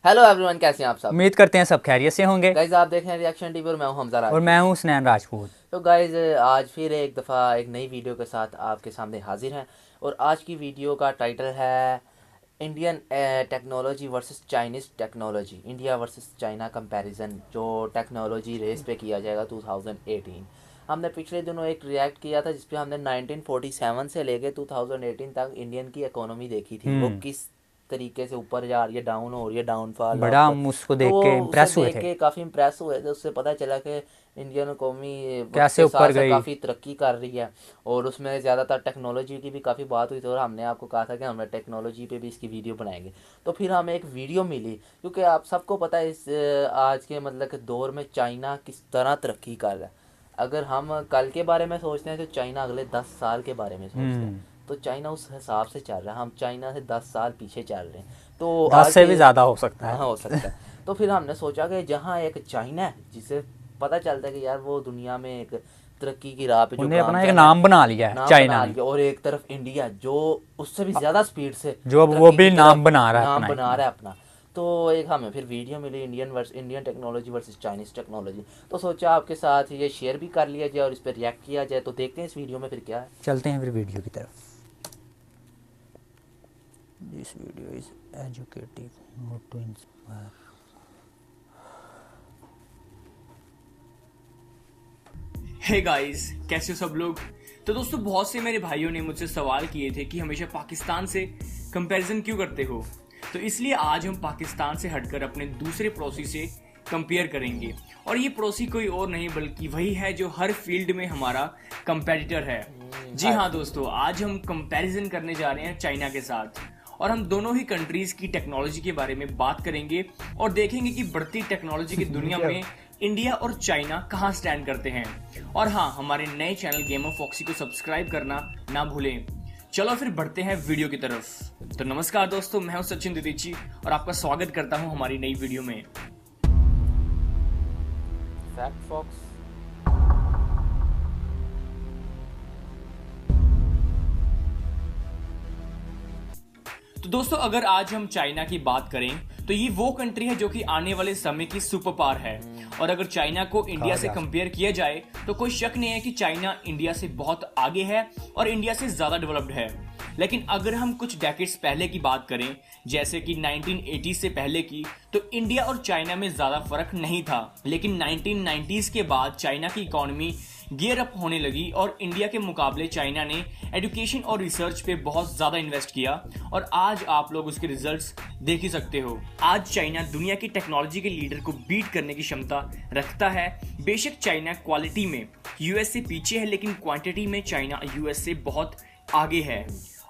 Hello everyone, कैसे हैं आप सब। उम्मीद करते हैं सब खैरियत से होंगे। गाइज आप देख रहे हैं रिएक्शन टीवी और मैं हूं हमजा राजपूत। और मैं हूं स्नैन राजपूत। तो गाइज आज फिर एक दफ़ा एक नई वीडियो के साथ आपके सामने हाजिर हैं और आज की वीडियो का टाइटल है Indian technology versus Chinese technology, India versus China comparison, जो टेक्नोलॉजी रेस पे किया जाएगा 2018। हमने पिछले दिनों एक रिएक्ट किया था जिसपे हमने 1947 से लेके 2018 तक इंडियन की इकोनॉमी देखी थी, वो किस तरीके से ऊपर जा रही है, डाउन हो रही है, डाउनफॉल। बड़ा हम उसको देख के इम्प्रेस हुए थे, काफ़ी इम्प्रेस हुए थे। उससे पता चला कि इंडियन इकोनॉमी कैसे ऊपर गई, काफ़ी तरक्की कर रही है और उसमें ज़्यादातर टेक्नोलॉजी की भी काफ़ी बात हुई थी और हमने आपको कहा था कि हम टेक्नोलॉजी पे भी इसकी वीडियो बनाएंगे। तो फिर हमें एक वीडियो मिली, क्योंकि आप सबको पता है इस आज के मतलब के दौर में चाइना किस तरह तरक्की कर रहा है। अगर हम कल के बारे में सोचते हैं तो चाइना अगले 10 साल के बारे में सोचते हैं, तो चाइना उस हिसाब से चल रहा है। हम चाइना से 10 साल पीछे चल रहे हैं, तो 10 से भी ज़्यादा हो सकता है। हाँ, हो सकता है। तो फिर हमने सोचा कि जहाँ एक चाइना है जिसे पता चलता है कि यार वो दुनिया में एक तरक्की की राह पे जो उन्हें अपना एक नाम बना लिया है चाइना ने, और एक तरफ इंडिया जो उससे भी ज़्यादा स्पीड से जो वो भी नाम बना रहा है अपना। तो एक हमें फिर वीडियो मिली Indian technology versus Chinese technology, तो सोचा आपके साथ ये शेयर भी कर लिया जाए और इस पर रिएक्ट किया जाए। तो देखते हैं इस वीडियो में फिर क्या है। चलते हैं फिर वीडियो की तरफ। This video is educative, not to inspire. Hey guys, कैसे हो सब लोग। तो दोस्तों, बहुत से मेरे भाइयों ने मुझसे सवाल किए थे कि हमेशा पाकिस्तान से कंपैरिजन क्यों करते हो। तो इसलिए आज हम पाकिस्तान से हटकर अपने दूसरे पड़ोसी से कंपेयर करेंगे, और ये पड़ोसी कोई और नहीं बल्कि वही है जो हर फील्ड में हमारा कंपेटिटर है। जी हाँ दोस्तों, आज हम कंपैरिजन करने जा रहे हैं चाइना के साथ, और हम दोनों ही कंट्रीज की टेक्नोलॉजी के बारे में बात करेंगे और देखेंगे कि बढ़ती टेक्नोलॉजी की दुनिया में इंडिया और चाइना कहां स्टैंड करते हैं। और हाँ, हमारे नए चैनल गेम ऑफ फॉक्सी को सब्सक्राइब करना ना भूलें। चलो फिर बढ़ते हैं वीडियो की तरफ। तो नमस्कार दोस्तों, मैं हूं सचिन दिदीची और आपका स्वागत करता हूं हमारी नई वीडियो में। Fact Fox. तो दोस्तों, अगर आज हम चाइना की बात करें तो ये वो कंट्री है जो कि आने वाले समय की सुपर पावर है। और अगर चाइना को इंडिया से कंपेयर किया जाए तो कोई शक नहीं है कि चाइना इंडिया से बहुत आगे है और इंडिया से ज्यादा डेवलप्ड है। लेकिन अगर हम कुछ डेकेड्स पहले की बात करें, जैसे कि 1980 से पहले की, तो इंडिया और चाइना में ज्यादा फर्क नहीं था। लेकिन 1990s के बाद चाइना की इकोनॉमी गियर अप होने लगी और इंडिया के मुकाबले चाइना ने एजुकेशन और रिसर्च पे बहुत ज्यादा इन्वेस्ट किया, और आज आप लोग उसके रिजल्ट्स देख ही सकते हो। आज चाइना दुनिया की टेक्नोलॉजी के लीडर को बीट करने की क्षमता रखता है। बेशक चाइना क्वालिटी में यूएस से पीछे है, लेकिन क्वांटिटी में चाइना यूएस से बहुत आगे है।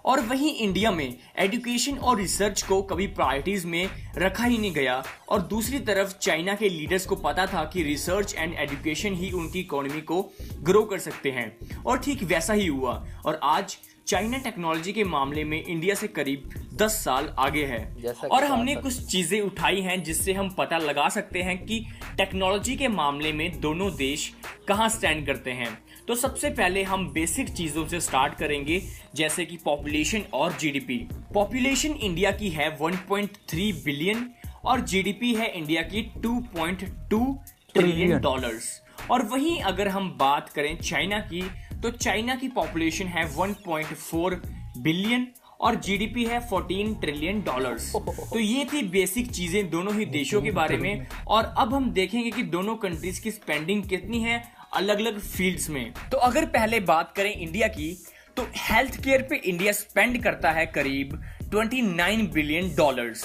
और वहीं इंडिया में एजुकेशन और रिसर्च को कभी प्रायोरिटीज में रखा ही नहीं गया, और दूसरी तरफ चाइना के लीडर्स को पता था कि रिसर्च एंड एजुकेशन ही उनकी इकोनॉमी को ग्रो कर सकते हैं, और ठीक वैसा ही हुआ। और आज चाइना टेक्नोलॉजी के मामले में इंडिया से करीब 10 साल आगे है। और हमने कुछ चीजें उठाई हैं जिससे हम पता लगा सकते हैं कि टेक्नोलॉजी के मामले में दोनों देश कहां स्टैंड करते हैं। तो सबसे पहले हम बेसिक चीजों से स्टार्ट करेंगे, जैसे कि पॉपुलेशन और जीडीपी। पॉपुलेशन इंडिया की है 1.3 बिलियन और जीडीपी है इंडिया की 2.2 ट्रिलियन डॉलर्स। और वहीं अगर हम बात करें चाइना की, तो चाइना की पॉपुलेशन है 1.4 बिलियन और जीडीपी है 14 ट्रिलियन डॉलर्स। तो ये थी बेसिक चीजें दोनों ही देशों के बारे में। और अब हम देखेंगे कि दोनों कंट्रीज की स्पेंडिंग कितनी है अलग अलग फील्ड्स में। तो अगर पहले बात करें इंडिया की, तो हेल्थ केयर पे इंडिया स्पेंड करता है करीब 29 बिलियन डॉलर्स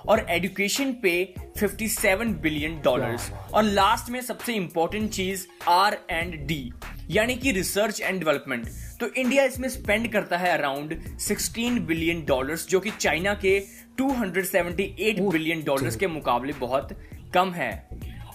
और एजुकेशन पे 57 बिलियन डॉलर्स। और लास्ट में सबसे इंपॉर्टेंट चीज R&D, यानी कि रिसर्च एंड डेवलपमेंट। तो इंडिया इसमें स्पेंड करता है अराउंड 16 बिलियन डॉलर्स, जो कि चाइना के 278 बिलियन डॉलर्स के मुकाबले बहुत कम है।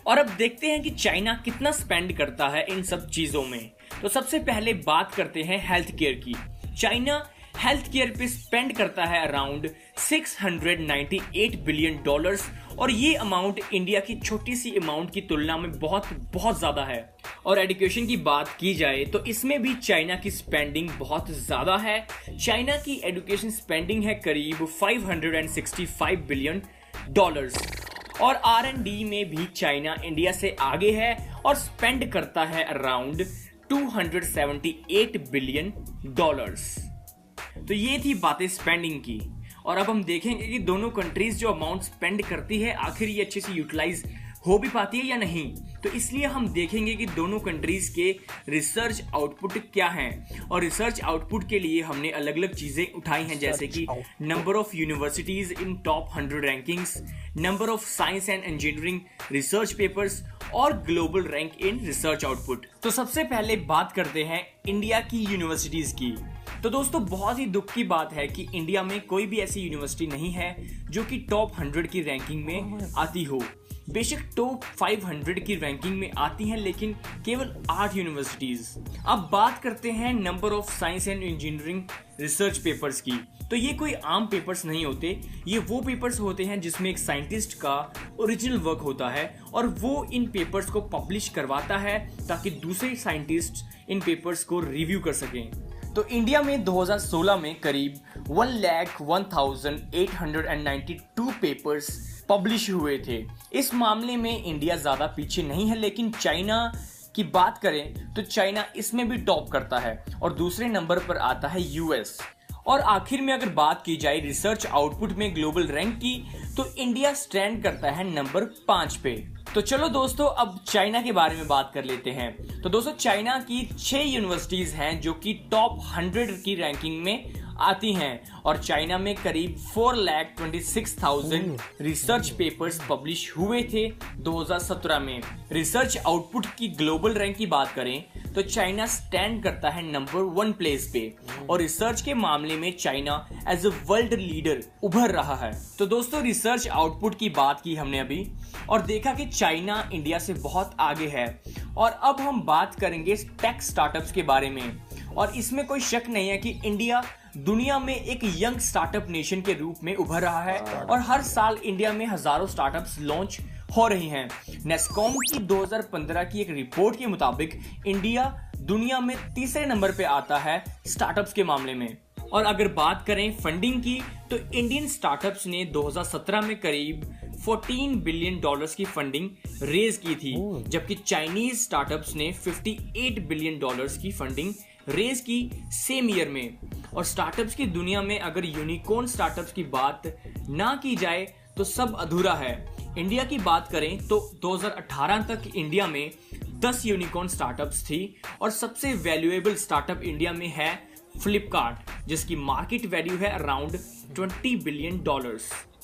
और अब देखते हैं कि चाइना कितना स्पेंड करता है इन सब चीजों में। तो सबसे पहले बात करते हैं हेल्थ केयर की। चाइना हेल्थ केयर पे स्पेंड करता है अराउंड 698 बिलियन डॉलर्स और ये अमाउंट इंडिया की छोटी सी अमाउंट की तुलना में बहुत बहुत ज्यादा है। और एजुकेशन की बात की जाए तो इसमें भी चाइना की स्पेंडिंग बहुत ज्यादा है। चाइना की एजुकेशन स्पेंडिंग है करीब $565 बिलियन और R&D में भी चाइना इंडिया से आगे है और स्पेंड करता है अराउंड $278 बिलियन। तो ये थी बातें स्पेंडिंग की। और अब हम देखेंगे कि दोनों कंट्रीज जो अमाउंट स्पेंड करती है आखिर ये अच्छे से यूटिलाइज हो भी पाती है या नहीं। तो इसलिए हम देखेंगे कि दोनों कंट्रीज के रिसर्च आउटपुट क्या हैं। और रिसर्च आउटपुट के लिए हमने अलग अलग चीजें उठाई हैं, जैसे कि number of universities in top 100 rankings, number of science and engineering research papers और global rank in research output. तो सबसे पहले बात करते हैं इंडिया की यूनिवर्सिटीज की। तो दोस्तों बहुत ही दुख की बात है कि इंडिया में कोई भी ऐसी यूनिवर्सिटी नहीं है जो कि टॉप 100 की रैंकिंग में आती हो। बेशक टॉप 500 की रैंकिंग में आती हैं, लेकिन केवल 8 यूनिवर्सिटीज। अब बात करते हैं number of science and engineering research papers की। तो ये कोई आम पेपर्स नहीं होते, ये वो पेपर्स होते हैं जिसमें एक साइंटिस्ट का ओरिजिनल वर्क होता है और वो इन पेपर्स को पब्लिश करवाता है ताकि दूसरे साइंटिस्ट इन पेपर्स को रिव्यू कर सकें। तो इंडिया में 2016 में करीब 1,01,892 पेपर्स पब्लिश हुए थे। इस मामले में इंडिया ज्यादा पीछे नहीं है, लेकिन चाइना की बात करें तो चाइना इसमें भी टॉप करता है और दूसरे नंबर पर आता है यूएस। और आखिर में अगर बात की जाए रिसर्च आउटपुट में ग्लोबल रैंक की, तो इंडिया स्टैंड करता है नंबर 5 पे। तो चलो दोस्तों अब चाइना के बारे में बात कर लेते हैं। तो दोस्तों चाइना की 6 यूनिवर्सिटीज हैं जो कि टॉप 100 की रैंकिंग में आती हैं और चाइना में करीब 4,26,000 रिसर्च पेपर्स पब्लिश हुए थे 2017 में। रिसर्च आउटपुट की ग्लोबल रैंक की बात करें तो चाइना स्टैंड करता है नंबर 1 प्लेस पे और रिसर्च के मामले में China as a world leader उभर रहा है। तो दोस्तों रिसर्च आउटपुट की बात की हमने अभी और देखा कि चाइना इंडिया से बहुत आगे है। और अब हम बात करेंगे टेक स्टार्टअप्स के बारे में। और इसमें कोई शक नहीं है कि इंडिया दुनिया में एक यंग स्टार्टअप नेशन के रूप में उभर रहा है और हर साल इंडिया में हजारों स्टार्टअप्स लॉन्च हो रही हैं। नेस्कॉम की 2015 की एक रिपोर्ट के मुताबिक इंडिया दुनिया में तीसरे नंबर पे आता है स्टार्टअप्स के मामले में। और अगर बात करें फंडिंग की तो इंडियन स्टार्टअप्स ने 2017 में करीब $14 बिलियन की फंडिंग रेज की थी, जबकि चाइनीज स्टार्टअप्स ने $58 बिलियन की फंडिंग रेज की सेम ईयर में। और स्टार्टअप्स की दुनिया में अगर यूनिकॉर्न स्टार्टअप्स की बात ना की जाए तो सब अधूरा है। इंडिया की बात करें तो 2018 तक इंडिया में 10 यूनिकॉर्न स्टार्टअप्स थी और सबसे वैल्यूएबल स्टार्टअप इंडिया में है फ्लिपकार्ट, जिसकी मार्केट वैल्यू है अराउंड $20 बिलियन।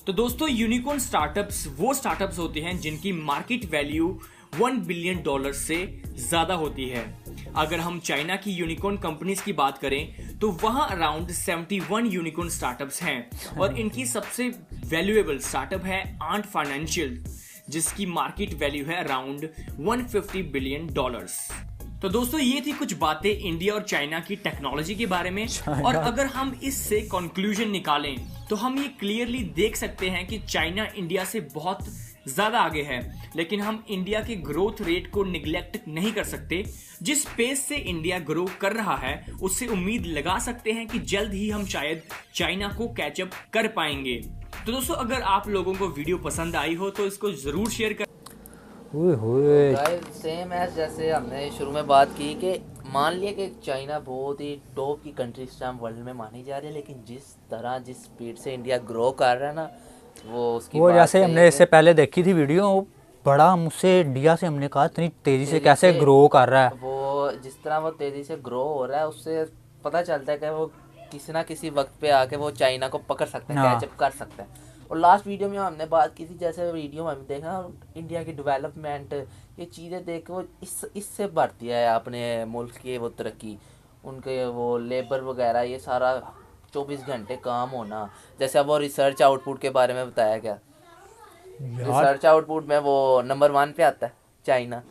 तो दोस्तों यूनिकॉर्न स्टार्टअप्स वो स्टार्टअप्स होते हैं जिनकी मार्केट वैल्यू $1 बिलियन से ज्यादा होती है। अगर हम चाइना की यूनिकॉर्न कंपनीज की बात करें तो वहां अराउंड 71 यूनिकॉर्न स्टार्टअप्स हैं और इनकी सबसे वैल्यूएबल स्टार्टअप है आंट फाइनेंशियल, जिसकी मार्केट वैल्यू है अराउंड $150 बिलियन। तो दोस्तों ये थी कुछ बातें इंडिया और चाइना की टेक्नोलॉजी के बारे में। और अगर हम इससे कंक्लूजन निकालें तो हम ये क्लियरली देख सकते हैं कि चाइना इंडिया से बहुत ज्यादा आगे है, लेकिन हम इंडिया के ग्रोथ रेट को निगलेक्ट नहीं कर सकते। जिस पेस से इंडिया ग्रो कर रहा है उससे उम्मीद लगा सकते हैं कि जल्द ही हम शायद चाइना को कैचअप कर पाएंगे। तो दोस्तों अगर आप लोगों को वीडियो पसंद आई हो तो इसको जरूर शेयर कर। सेम है जैसे हमने शुरू में बात की कि मान लिया कि चाइना बहुत ही टॉप की कंट्री इस टाइम वर्ल्ड में मानी जा रही है, लेकिन जिस स्पीड से इंडिया ग्रो कर रहा है ना वो जैसे हमने इससे पहले देखी थी वीडियो, बड़ा मुझसे इंडिया से हमने कहा इतनी तेजी से कैसे ग्रो कर रहा है। वो जिस तरह वो तेजी से ग्रो हो रहा है उससे पता चलता है कि वो किसी ना किसी वक्त पे आके वो चाइना को पकड़ सकते हैं, कैचअप कर सकते हैं। और लास्ट वीडियो में हमने बात की थी, जैसे वीडियो में हमने देखा इंडिया की डेवलपमेंट, ये चीज़ें देख के वो इससे बढ़ती है अपने मुल्क की वो तरक्की, उनके वो लेबर वगैरह, ये सारा 24 घंटे काम होना। जैसे अब वो रिसर्च आउटपुट के बारे में बताया गया, रिसर्च आउटपुट में वो नंबर 1 पे आता है चाइना।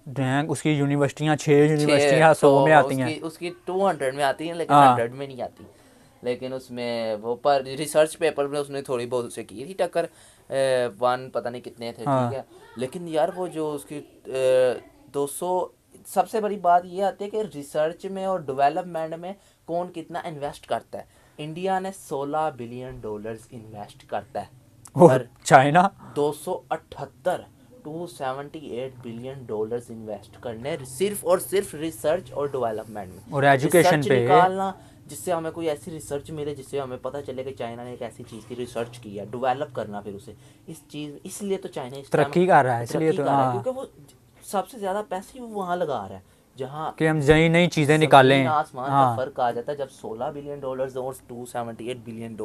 रैंक उसकी यूनिवर्सिटियाँ 6 यूनिवर्सिटियाँ 100 में आती हैं, उसकी 200 में आती हैं, लेकिन 100 में नहीं आती। लेकिन उसमें वो पर रिसर्च पेपर में उसने थोड़ी बहुत उसे की थी टक्कर। वन पता नहीं कितने थे, हाँ। ठीक है। लेकिन यार वो जो उसकी 200, सबसे बड़ी बात ये आती है कि रिसर्च में और डेवलपमेंट में कौन कितना इन्वेस्ट करता है। इंडिया ने $16 बिलियन इन्वेस्ट करता है और चाइना 278 बिलियन डॉलर्स इन्वेस्ट करने सिर्फ और सिर्फ रिसर्च और डेवलपमेंट में और एजुकेशन रिसर्च पे निकालना, जिससे हमें कोई ऐसी रिसर्च मिले जिससे हमें पता चले कि चाइना ने एक ऐसी चीज़ की रिसर्च की है, डेवलप करना फिर उसे इस चीज़, इसलिए तो चाइना इस तरक्की कर रहा है, इसलिए तो हाँ। क्योंकि वो सबसे ज़्यादा पैसे वो वहाँ लगा रहा है जहाँ कि हम नई नई चीज़ें निकालें। ज़मीन आसमान का हाँ, फ़र्क आ जाता है। जब $16 बिलियन और $278 बिलियन,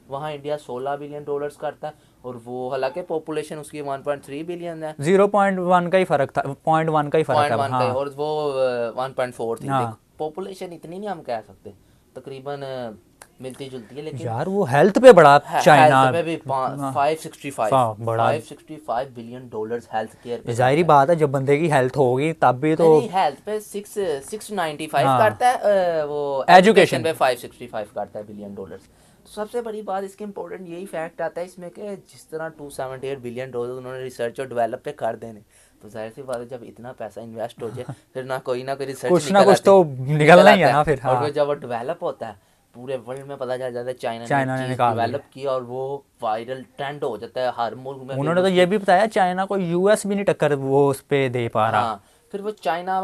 वहाँ इंडिया $16 बिलियन करता है और वो हालांकि पॉपुलेशन उसकी 1.3 बिलियन है, 0.1 का ही फर्क था, 0.1 का ही फर्क है। 0.1 का, हाँ, और वो 1.4 थी। हाँ। पॉपुलेशन इतनी नहीं हम कह सकते, तकरीबन मिलती जुलती है। लेकिन यार वो हेल्थ पे बड़ा चाइना हेल्थ में भी 565 बिलियन डॉलर्स हेल्थ केयर पे। जाहिर बात है, जब बंदे की हेल्थ होगी तब भी तो। नहीं, हेल्थ पे 695 हाँ। करता है, वो Education एजुकेशन पे 565 करता है बिलियन डॉलर्स। तो सबसे बड़ी बात इसके इम्पोर्टेंट यही फैक्ट आता है इसमें कि जिस तरह $278 बिलियन उन्होंने रिसर्च और डेवलप पे कर देने, तो जाहिर सी बात है जब इतना पैसा इन्वेस्ट हो जाए फिर ना कोई रिसर्च कुछ ना कुछ तो निकलना ही है ना फिर। और हाँ, फिर जब वो डेवलप होता है पूरे वर्ल्ड में पता चल जाता है चाइना ने ने निकाल डेवलप किया और वो वायरल ट्रेंड हो जाता है हर मुल्क में। उन्होंने तो ये भी बताया चाइना को यूएस भी नहीं टक्कर वो उस पे दे पा रहा। हाँ, फिर वो चाइना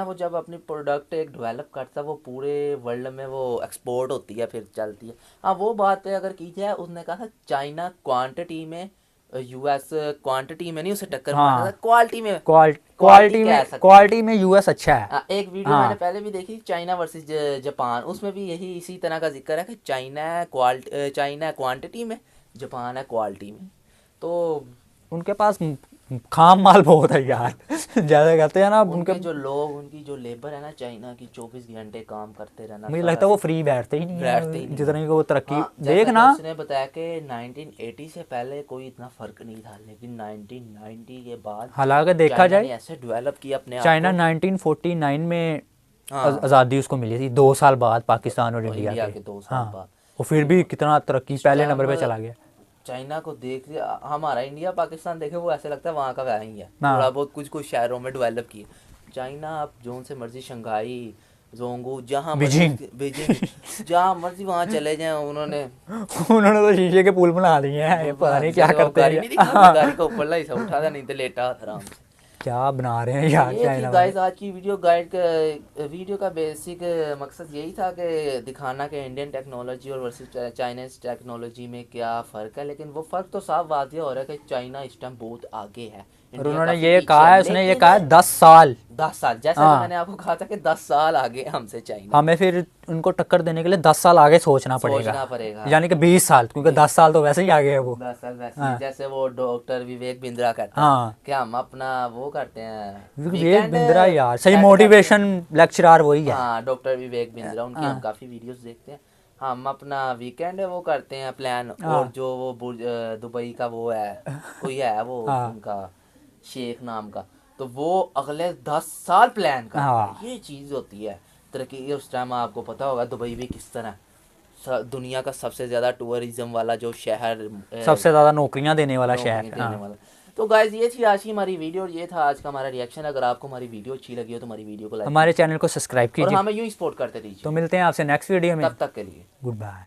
वो जब अपनी प्रोडक्ट एक डेवलप करता है वो पूरे वर्ल्ड में वो एक्सपोर्ट होती है, फिर चलती है। हाँ, वो बात है अगर की जाए, उसने कहा था चाइना क्वांटिटी में यूएस क्वांटिटी में नहीं उसे टक्कर मारता था, क्वालिटी में क्वालिटी में यूएस अच्छा है। एक वीडियो मैंने पहले भी देखी, चाइना वर्सेस जापान, उसमें भी यही इसी तरह का जिक्र है कि चाइना क्वांटिटी में, जापान है क्वालिटी में। तो उनके पास खाम माल बहुत है यार जैसे कहते हैं ना उनके जो लोग, उनकी जो लेबर है ना चाइना की, 24 घंटे काम करते रहना। मुझे लगता है वो फ्री बैठते ही नहीं है जितनी को वो तरक्की। हाँ, देखना उसने बताया कि 1980 से पहले कोई इतना फर्क नहीं था, लेकिन 1990 के बाद हालांकि देखा जाए ऐसे डेवलप किया अपने चाइना 1949 में आज़ादी उसको मिली थी, 2 साल बाद पाकिस्तान और इंडिया के 2 साल बाद। वो फिर भी कितना तरक्की, पहले नंबर पे चला गया। चाइना को देख हमारा इंडिया पाकिस्तान देखे वो ऐसे लगता है वहाँ का वह ही है, थोड़ा बहुत कुछ शहरों में डेवलप किए। चाइना आप जो से मर्जी शंघाई, जोंगू, जहाँ बीजिंग जहाँ मर्जी वहाँ चले जाएं, उन्होंने तो शीशे के पुल बना दिए हैं, ये पता नहीं क्या करते हैं। गाड़ी को ऊपर ला उठा था, नहीं तो लेटा आराम से। क्या बना रहे हैं यार चाइना। गाइस आज की वीडियो का बेसिक मकसद यही था कि दिखाना कि इंडियन टेक्नोलॉजी और वर्सेस चाइनीज टेक्नोलॉजी में क्या फ़र्क है। लेकिन वो फ़र्क तो साफ वाज़ेह हो रहा है कि चाइना इस टाइम बहुत आगे है। और उन्होंने ये कहा है, उसने ये कहा है 10 साल जैसे मैंने आपको कहा था कि 10 साल आगे हमसे चाइना। हमें फिर उनको टक्कर देने के लिए 10 साल आगे सोचना पड़ेगा, यानी कि 20 साल, क्योंकि 10 साल तो वैसे ही आगे है वो। 10 साल वैसे जैसे वो डॉक्टर विवेक बिंद्रा कहता है कि हम अपना वो करते हैं। विवेक बिंद्रा यार सही मोटिवेशन लेक्चरर वही है। हाँ, डॉक्टर विवेक बिंद्रा, उनकी हम काफ़ी वीडियोस देखते हैं। हम अपना वीकेंड है वो करते हैं प्लान, और जो वो दुबई का वो है कोई है वो उनका शेख नाम का, तो वो अगले 10 साल प्लान करता है। ये चीज़ होती है तरक्की। उस टाइम आपको पता होगा दुबई भी किस तरह दुनिया का सबसे ज़्यादा टूरिज्म वाला जो शहर, सबसे ज़्यादा नौकरियां देने वाला शहर। वाला। तो गाइस ये थी आज की हमारी वीडियो और ये था आज का हमारा रिएक्शन। अगर आपको हमारी वीडियो अच्छी लगी हो तो हमारी वीडियो को लाइक, हमारे चैनल को सब्सक्राइब कीजिए और हमें यूँ ही सपोर्ट करते रहिए। तो मिलते हैं आपसे नेक्स्ट वीडियो में, तब तक के लिए गुड बाय।